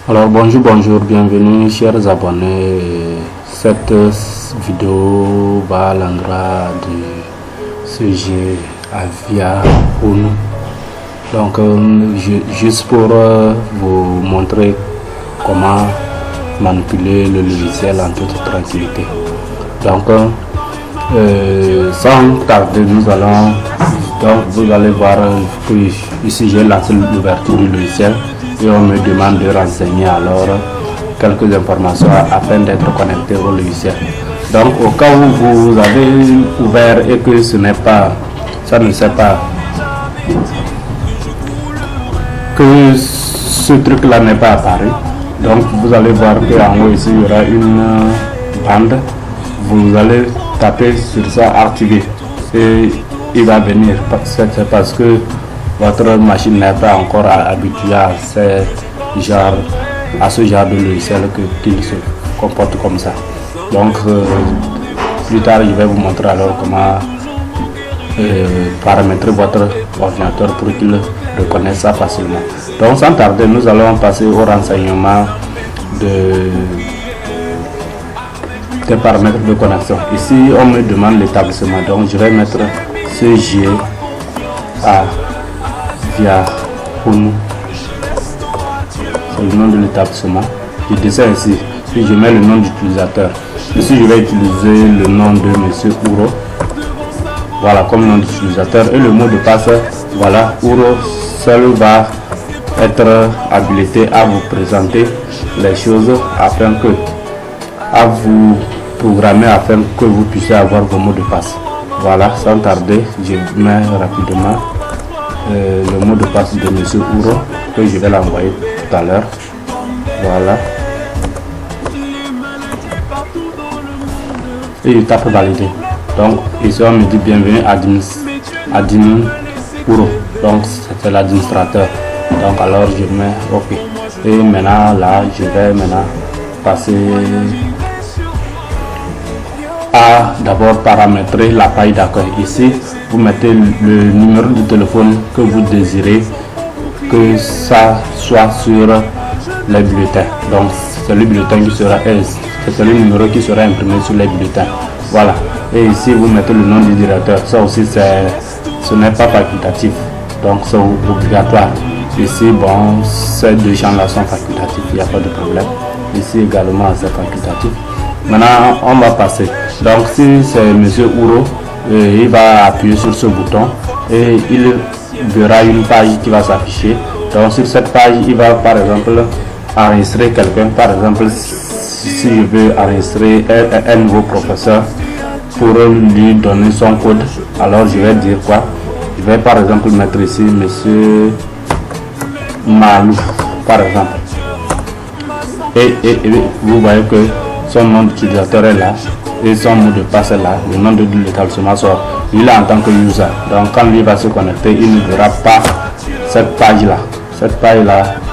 Alors bonjour, bienvenue chers abonnés. Cette vidéo va à l'endroit de ce jeu Avia Uno. Donc juste pour vous montrer comment manipuler le logiciel en toute tranquillité. Donc sans tarder, vous allez voir que ici j'ai lancé l'ouverture du logiciel et on me demande de renseigner alors quelques informations afin d'être connecté au logiciel. Donc au cas où vous avez ouvert et que ça ne sait pas que ce truc là n'est pas apparu, donc vous allez voir qu'en haut ici il y aura une bande. Vous allez taper sur ça, activer, et il va venir. C'est parce que votre machine n'est pas encore habituée à ce genre de logiciel qu'il se comporte comme ça. Donc plus tard je vais vous montrer alors comment paramétrer votre ordinateur pour qu'il reconnaisse ça facilement. Donc sans tarder, nous allons passer au renseignement des paramètres de connexion. Ici on me demande l'établissement, donc je vais mettre CG Avia Uno. C'est le nom de l'établissement. Je descends ici, puis je mets le nom d'utilisateur. Ici je vais utiliser le nom de monsieur Uro, voilà, comme nom d'utilisateur, et le mot de passe, voilà, Uro seul va être habilité à vous présenter les choses afin que vous puissiez avoir vos mots de passe. Voilà, sans tarder, je mets rapidement le mot de passe de monsieur Uro que je vais l'envoyer tout à l'heure. Voilà, et je tape valider. Donc ici on me dit bienvenue admin Uro, donc c'est l'administrateur. Donc alors je mets OK, et maintenant là je vais passer à d'abord paramétrer la page d'accueil. Ici vous mettez le numéro de téléphone que vous désirez que ça soit sur les bulletins. Donc c'est le bulletin qui sera c'est le numéro qui sera imprimé sur les bulletins. Voilà, et ici vous mettez le nom du directeur. Ça aussi ce n'est pas facultatif, donc c'est obligatoire. Ici bon, ces deux champs là sont facultatifs, il n'y a pas de problème. Ici également c'est facultatif. Maintenant on va passer. Donc si c'est monsieur Uro, il va appuyer sur ce bouton et il verra une page qui va s'afficher. Donc sur cette page il va par exemple enregistrer quelqu'un. Par exemple si je veux enregistrer un nouveau professeur pour lui donner son code, alors je vais dire quoi? Je vais par exemple mettre ici monsieur Malou par exemple, et vous voyez que son nom d'utilisateur est là et son mot de passe est là, le nom de l'établissement sort. Il est en tant que user, donc quand lui va se connecter, il ne verra pas cette page là,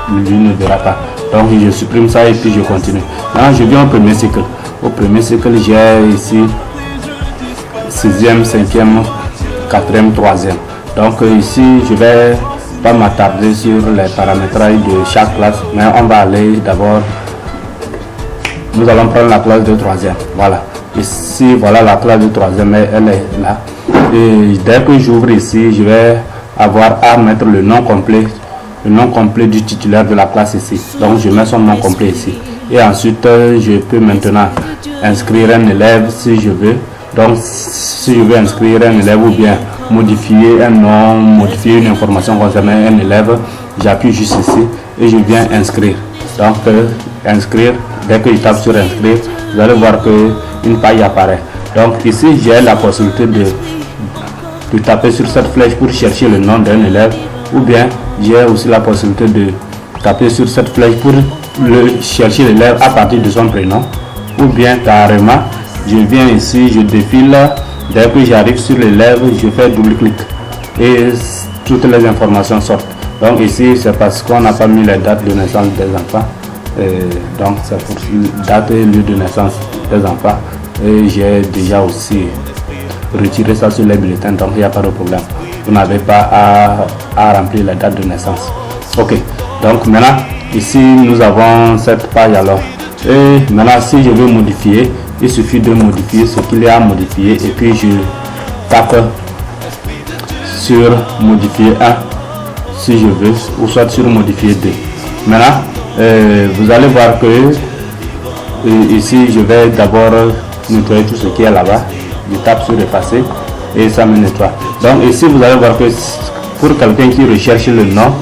lui ne verra pas. Donc je supprime ça et puis je continue. Maintenant je viens au premier cycle. Au premier cycle j'ai ici 6e, 5e, 4e, 3e. Donc ici je vais pas m'attarder sur les paramétrages de chaque classe, mais on va aller d'abord, nous allons prendre la classe de 3e. Voilà, ici voilà la classe de 3e, elle est là. Et dès que j'ouvre ici, je vais avoir à mettre le nom complet du titulaire de la classe ici. Donc je mets son nom complet ici, et ensuite je peux maintenant inscrire un élève si je veux. Donc si je veux inscrire un élève ou bien modifier un nom, modifier une information concernant un élève, j'appuie juste ici et je viens inscrire. Donc inscrire, dès que je tape sur inscrire, vous allez voir que une page apparaît. Donc ici j'ai la possibilité de taper sur cette flèche pour chercher le nom d'un élève, ou bien j'ai aussi la possibilité de taper sur cette flèche pour chercher l'élève à partir de son prénom, ou bien carrément je viens ici, je défile, dès que j'arrive sur l'élève, je fais double-clic et toutes les informations sortent. Donc ici c'est parce qu'on n'a pas mis les dates de naissance des enfants, donc c'est pour date et lieu de naissance des enfants, et j'ai déjà aussi retiré ça sur les bulletins, donc il n'y a pas de problème. Vous n'avez pas à remplir la date de naissance. Ok, donc maintenant ici nous avons cette page alors. Et maintenant si je veux modifier, il suffit de modifier ce qu'il y a à modifier et puis je tape sur modifier 1 si je veux, ou soit sur modifier 2. Maintenant vous allez voir que ici je vais d'abord nettoyer tout ce qui est là-bas. Je tape sur effacer et ça me nettoie. Donc ici vous allez voir que pour quelqu'un qui recherche le nom,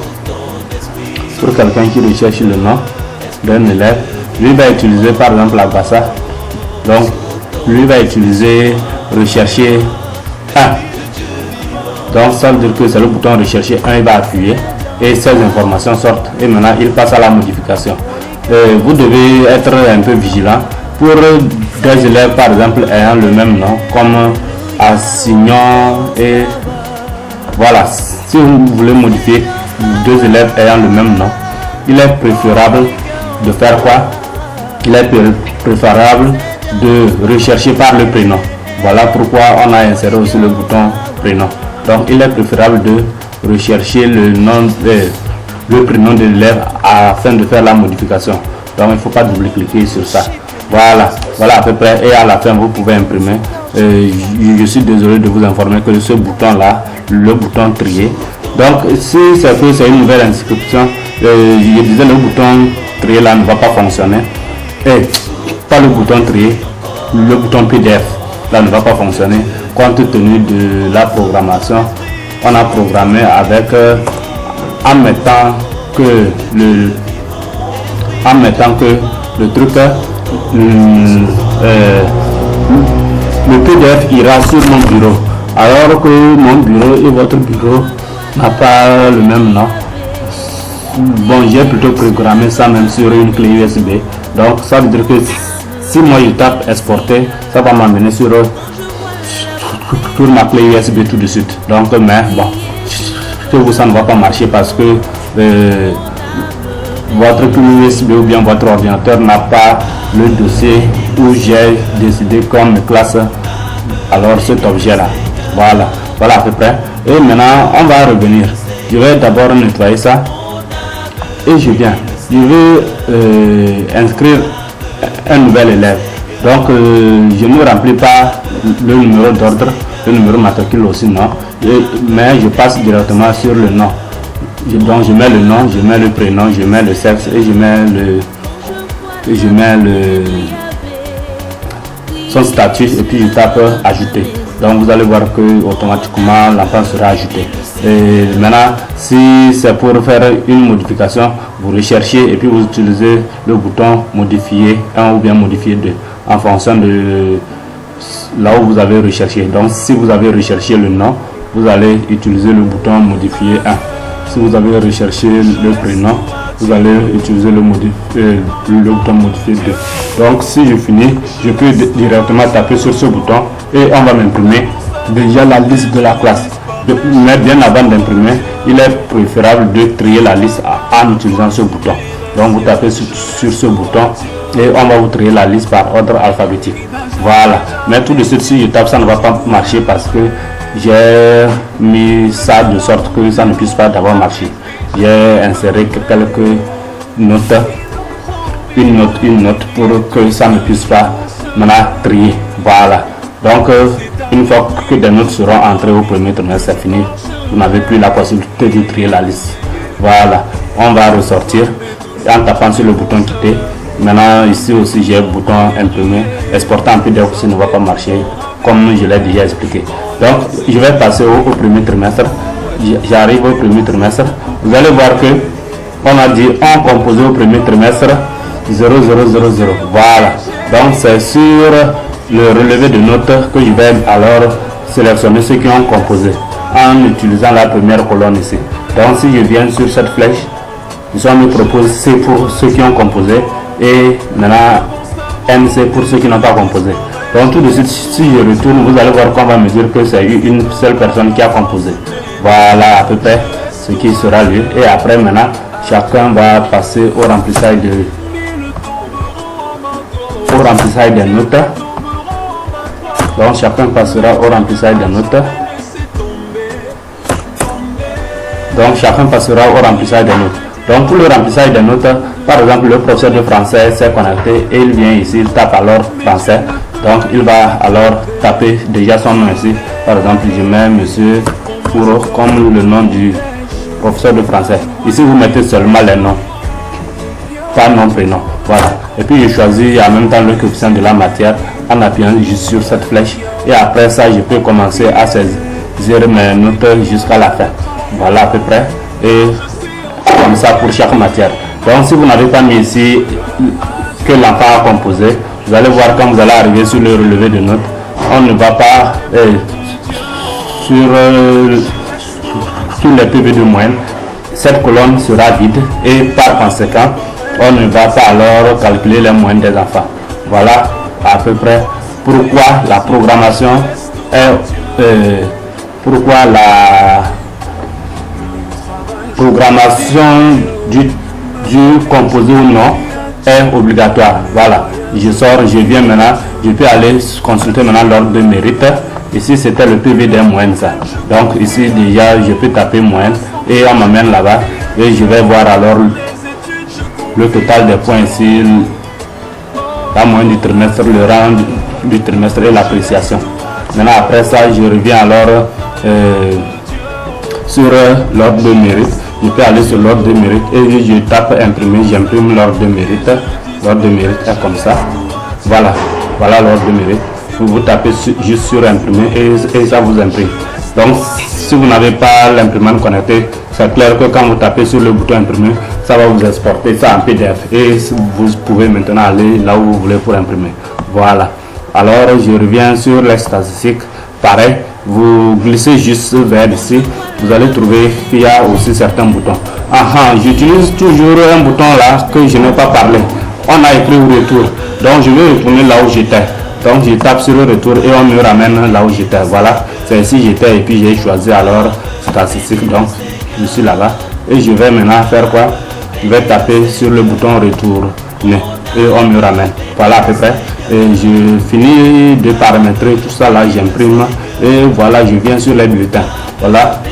d'un élève, lui va utiliser par exemple la bassa. Donc lui va utiliser rechercher 1. Donc ça veut dire que c'est le bouton rechercher 1, il va appuyer et ces informations sortent et maintenant il passe à la modification. Vous devez être un peu vigilant pour des élèves par exemple ayant le même nom comme Assignon et voilà. Si vous voulez modifier 2 élèves ayant le même nom, il est préférable de faire quoi? Il est préférable de rechercher par le prénom. Voilà pourquoi on a inséré aussi le bouton prénom. Donc il est préférable de rechercher le prénom de l'élève afin de faire la modification. Donc il ne faut pas double-cliquer sur ça. Voilà à peu près. Et à la fin vous pouvez imprimer. Je suis désolé de vous informer que ce bouton là, le bouton trier. Donc si c'est que c'est une nouvelle inscription, je disais le bouton trier là ne va pas fonctionner. Et pas le bouton trier, le bouton PDF là ne va pas fonctionner compte tenu de la programmation. On a programmé avec en mettant que le truc le PDF ira sur mon bureau, alors que mon bureau et votre bureau n'a pas le même nom. Bon, j'ai plutôt programmé ça même sur une clé USB. Donc ça veut dire que si moi je tape exporter, ça va m'amener sur ma clé USB tout de suite. Donc mais bon, chez vous ça ne va pas marcher parce que votre clé USB ou bien votre ordinateur n'a pas le dossier où j'ai décidé qu'on me classe alors cet objet là. Voilà à peu près. Et maintenant on va revenir. Je vais d'abord nettoyer ça et je vais inscrire un nouvel élève. Donc je ne remplis pas le numéro d'ordre, le numéro matricule aussi non, mais je passe directement sur le nom. Donc je mets le nom, je mets le prénom, je mets le sexe et je mets son statut et puis je tape ajouter. Donc vous allez voir que automatiquement l'enfant sera ajouté. Et maintenant si c'est pour faire une modification, vous recherchez et puis vous utilisez le bouton modifier 1 ou bien modifier 2 en fonction de là où vous avez recherché. Donc si vous avez recherché le nom, vous allez utiliser le bouton modifier 1. Si vous avez recherché le prénom, vous allez utiliser le bouton modifier 2. Donc si je finis, je peux directement taper sur ce bouton et on va m'imprimer déjà la liste de la classe. Mais bien avant d'imprimer, il est préférable de trier la liste en utilisant ce bouton. Donc vous tapez sur ce bouton et on va vous trier la liste par ordre alphabétique. Voilà. Mais tout de suite, si je tape, ça ne va pas marcher parce que j'ai mis ça de sorte que ça ne puisse pas d'abord marcher. J'ai inséré quelques notes, une note pour que ça ne puisse pas maintenant trier. Voilà. Donc une fois que des notes seront entrées au premier trimestre, c'est fini. Vous n'avez plus la possibilité de trier la liste. Voilà. On va ressortir en tapant sur le bouton quitter. Maintenant ici aussi j'ai le bouton imprimer, exporter en PDF aussi ne va pas marcher comme je l'ai déjà expliqué. Donc je vais passer au premier trimestre. J'arrive au premier trimestre. Vous allez voir que on a dit on composé au premier trimestre 0000. Voilà. Donc c'est sur le relevé de notes que je vais alors sélectionner ceux qui ont composé en utilisant la première colonne ici. Donc si je viens sur cette flèche, on me propose C pour ceux qui ont composé et maintenant MC pour ceux qui n'ont pas composé. Donc tout de suite, si je retourne, vous allez voir qu'on va me dire que c'est une seule personne qui a composé. Voilà à peu près ce qui sera lieu. Et après maintenant, chacun va passer au remplissage des notes. Donc chacun passera au remplissage des notes. Donc pour le remplissage des notes, par exemple le professeur de français s'est connecté et il vient ici, il tape alors français. Donc il va alors taper déjà son nom ici. Par exemple je mets monsieur pour comme le nom du professeur de français. Ici vous mettez seulement les noms, pas nom prénom. Voilà. Et puis je choisis en même temps le coefficient de la matière en appuyant juste sur cette flèche. Et après ça je peux commencer à saisir mes notes jusqu'à la fin. Voilà à peu près. Et comme ça pour chaque matière. Donc si vous n'avez pas mis ici que l'enfant a composé, vous allez voir quand vous allez arriver sur le relevé de notes, on ne va pas sur les PV de moyenne, cette colonne sera vide et par conséquent on ne va pas alors calculer les moyennes des enfants. Voilà à peu près pourquoi la programmation est pourquoi la programmation du composé ou non est obligatoire. Voilà, je sors, je viens maintenant, je peux aller consulter maintenant l'ordre de mérite. Ici c'était le PV des moyennes ça. Donc ici déjà je peux taper moyenne et on m'amène là-bas et je vais voir alors le total des points ici, la moyenne du trimestre, le rang du trimestre et l'appréciation. Maintenant après ça je reviens alors sur l'ordre de mérite. Je peux aller sur l'ordre de mérite et je tape imprimer, j'imprime l'ordre de mérite. L'ordre de mérite est comme ça. Voilà, voilà l'ordre de mérite. Vous tapez juste sur imprimer et ça vous imprime. Donc si vous n'avez pas l'imprimante connectée, c'est clair que quand vous tapez sur le bouton imprimer, ça va vous exporter ça en PDF et vous pouvez maintenant aller là où vous voulez pour imprimer. Voilà. Alors je reviens sur les statistiques. Pareil, vous glissez juste vers ici, vous allez trouver qu'il y a aussi certains boutons. J'utilise toujours un bouton là que je n'ai pas parlé. On a écrit retour, donc je vais retourner là où j'étais. Donc je tape sur le retour et on me ramène là où j'étais. Voilà, c'est ici j'étais et puis j'ai choisi alors statistique. Donc je suis là-bas et je vais maintenant faire quoi? Je vais taper sur le bouton retour et on me ramène. Voilà à peu près. Et je finis de paramétrer tout ça là, j'imprime et voilà, je viens sur les bulletins. Voilà,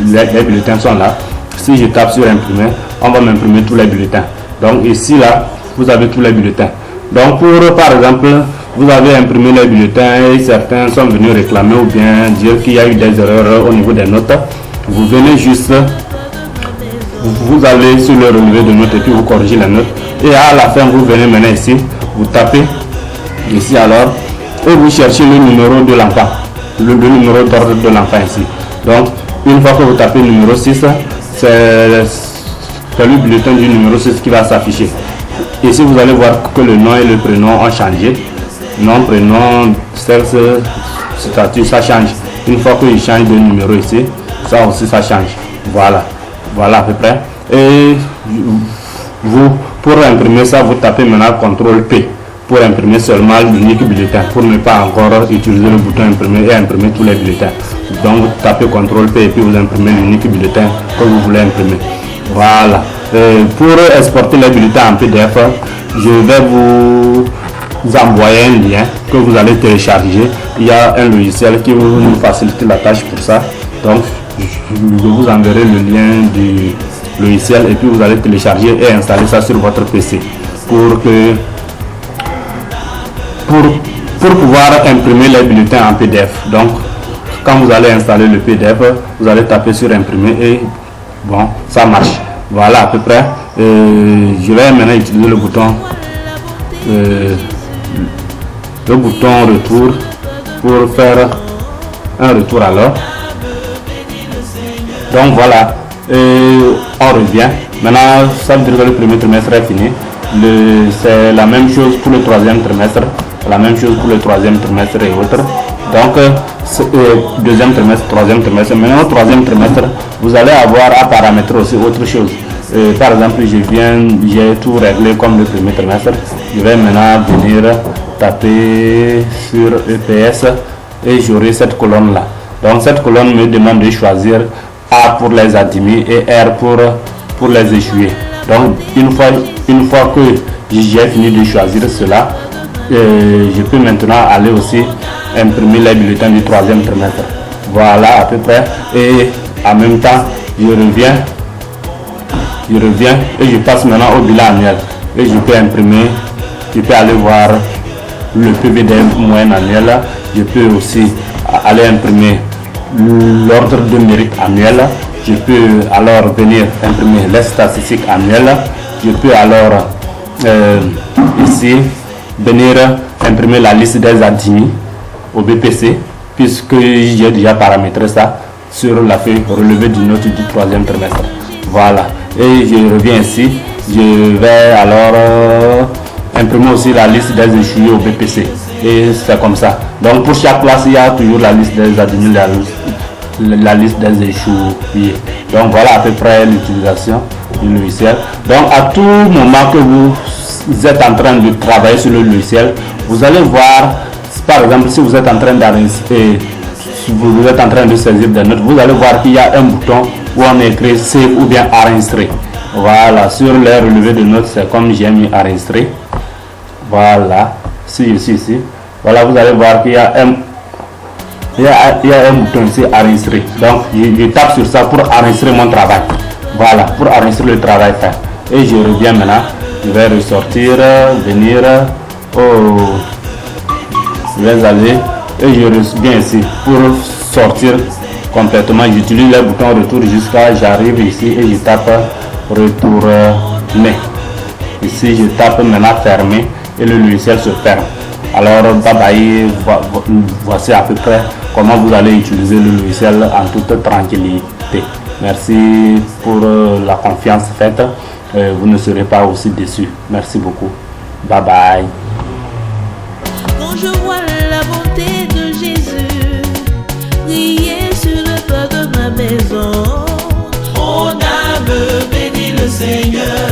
les bulletins sont là. Si je tape sur imprimer, on va m'imprimer tous les bulletins. Donc ici là, vous avez tous les bulletins. Donc pour par exemple, vous avez imprimé les bulletins et certains sont venus réclamer ou bien dire qu'il y a eu des erreurs au niveau des notes. Vous venez juste, vous allez sur le relevé de notes et puis vous corrigez les notes. Et à la fin, vous venez maintenant ici, vous tapez ici alors et vous cherchez le numéro de l'enfant, le numéro d'ordre de l'enfant ici. Donc une fois que vous tapez le numéro 6, c'est le bulletin du numéro 6 qui va s'afficher. Ici vous allez voir que le nom et le prénom ont changé. Nom, prénom, sexe, statut, ça change. Une fois que je change de numéro ici, ça aussi ça change. Voilà, voilà à peu près. Et vous, pour imprimer ça, vous tapez maintenant CTRL P pour imprimer seulement l'unique bulletin, pour ne pas encore utiliser le bouton imprimer et imprimer tous les bulletins. Donc vous tapez CTRL P et puis vous imprimez l'unique bulletin que vous voulez imprimer. Voilà. Pour exporter les bulletins en PDF, je vais vous envoyer un lien que vous allez télécharger. Il y a un logiciel qui vous facilite la tâche pour ça. Donc je vous enverrai le lien du logiciel et puis vous allez télécharger et installer ça sur votre PC pour pouvoir imprimer les bulletins en PDF. Donc quand vous allez installer le PDF, vous allez taper sur imprimer et bon, ça marche. Voilà à peu près. Je vais maintenant utiliser le bouton retour pour faire un retour alors. Donc voilà, on revient. Maintenant, ça veut dire que le premier trimestre est fini. C'est la même chose pour le troisième trimestre, la même chose pour le troisième trimestre et autres. Donc, deuxième trimestre, troisième trimestre. Maintenant, au troisième trimestre, vous allez avoir à paramétrer aussi autre chose. Par exemple, j'ai tout réglé comme le premier trimestre. Je vais maintenant venir taper sur EPS et j'aurai cette colonne là. Donc, cette colonne me demande de choisir A pour les admis et R pour les échoués. Donc, une fois que j'ai fini de choisir cela, je peux maintenant aller aussi imprimer les bulletins du troisième trimestre. Voilà à peu près. Et en même temps, je je reviens et je passe maintenant au bilan annuel. Et je peux imprimer, je peux aller voir le PVD moyen annuel. Je peux aussi aller imprimer l'ordre de mérite annuel. Je peux alors venir imprimer les statistiques annuelles. Je peux alors ici venir imprimer la liste des admis au BPC, puisque j'ai déjà paramétré ça sur la feuille relevée du note du troisième trimestre. Voilà, et je reviens ici, je vais alors imprimer aussi la liste des échoués au BPC, et c'est comme ça. Donc pour chaque classe, il y a toujours la liste des admis, la liste des échoués. Donc voilà à peu près l'utilisation du logiciel. Donc à tout moment que vous êtes en train de travailler sur le logiciel, vous allez voir, par exemple, si vous êtes en train d'enregistrer, vous êtes en train de saisir des notes, vous allez voir qu'il y a un bouton où on écrit save ou bien enregistrer. Voilà, sur les relevés de notes, c'est comme j'ai mis enregistrer. Voilà, si je suis ici, voilà, vous allez voir qu'il y a un bouton ici enregistrer. Donc je tape sur ça pour enregistrer mon travail. Voilà, pour enregistrer le travail fait. Et je reviens maintenant, je vais ressortir, venir je vais aller et je reviens ici pour sortir complètement. J'utilise le bouton retour jusqu'à j'arrive ici et je tape retourner. Ici je tape maintenant fermer et le logiciel se ferme. Alors bye bye, voici à peu près comment vous allez utiliser le logiciel en toute tranquillité. Merci pour la confiance faite. Vous ne serez pas aussi déçus. Merci beaucoup. Bye bye. Quand je vois la bonté de Jésus briller sur le toit de ma maison, mon âme bénit le Seigneur.